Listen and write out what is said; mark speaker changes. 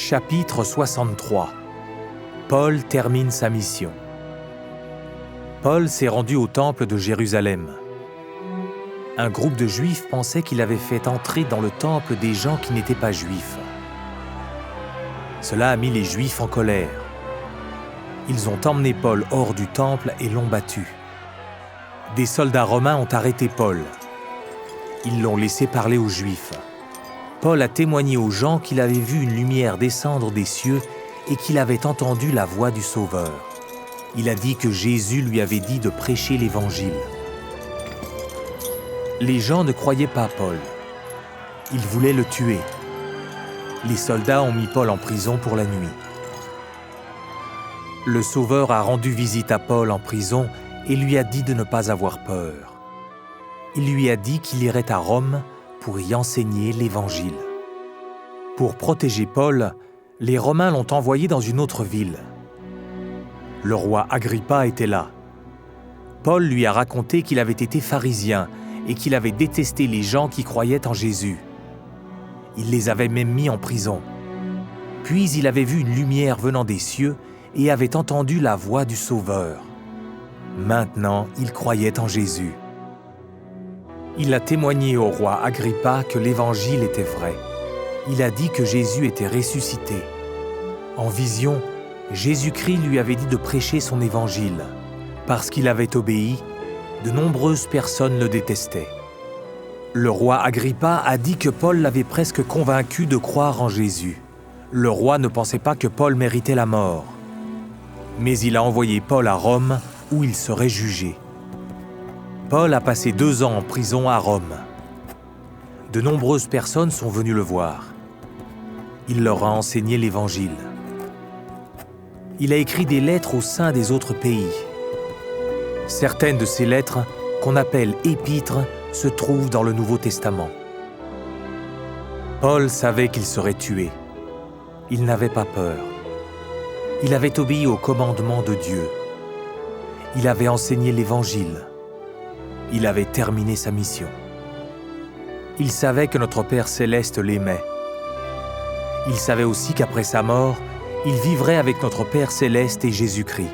Speaker 1: Chapitre 63. Paul termine sa mission. Paul s'est rendu au temple de Jérusalem. Un groupe de Juifs pensait qu'il avait fait entrer dans le temple des gens qui n'étaient pas Juifs. Cela a mis les Juifs en colère. Ils ont emmené Paul hors du temple et l'ont battu. Des soldats romains ont arrêté Paul. Ils l'ont laissé parler aux Juifs. Paul a témoigné aux gens qu'il avait vu une lumière descendre des cieux et qu'il avait entendu la voix du Sauveur. Il a dit que Jésus lui avait dit de prêcher l'Évangile. Les gens ne croyaient pas Paul. Ils voulaient le tuer. Les soldats ont mis Paul en prison pour la nuit. Le Sauveur a rendu visite à Paul en prison et lui a dit de ne pas avoir peur. Il lui a dit qu'il irait à Rome pour y enseigner l'Évangile. Pour protéger Paul, les Romains l'ont envoyé dans une autre ville. Le roi Agrippa était là. Paul lui a raconté qu'il avait été pharisien et qu'il avait détesté les gens qui croyaient en Jésus. Il les avait même mis en prison. Puis il avait vu une lumière venant des cieux et avait entendu la voix du Sauveur. Maintenant, il croyait en Jésus. Il a témoigné au roi Agrippa que l'Évangile était vrai. Il a dit que Jésus était ressuscité. En vision, Jésus-Christ lui avait dit de prêcher son Évangile. Parce qu'il avait obéi, de nombreuses personnes le détestaient. Le roi Agrippa a dit que Paul l'avait presque convaincu de croire en Jésus. Le roi ne pensait pas que Paul méritait la mort. Mais il a envoyé Paul à Rome, où il serait jugé. Paul a passé 2 ans en prison à Rome. De nombreuses personnes sont venues le voir. Il leur a enseigné l'Évangile. Il a écrit des lettres au sein des autres pays. Certaines de ces lettres, qu'on appelle épîtres, se trouvent dans le Nouveau Testament. Paul savait qu'il serait tué. Il n'avait pas peur. Il avait obéi au commandement de Dieu. Il avait enseigné l'Évangile. Il avait terminé sa mission. Il savait que notre Père céleste l'aimait. Il savait aussi qu'après sa mort, il vivrait avec notre Père céleste et Jésus-Christ.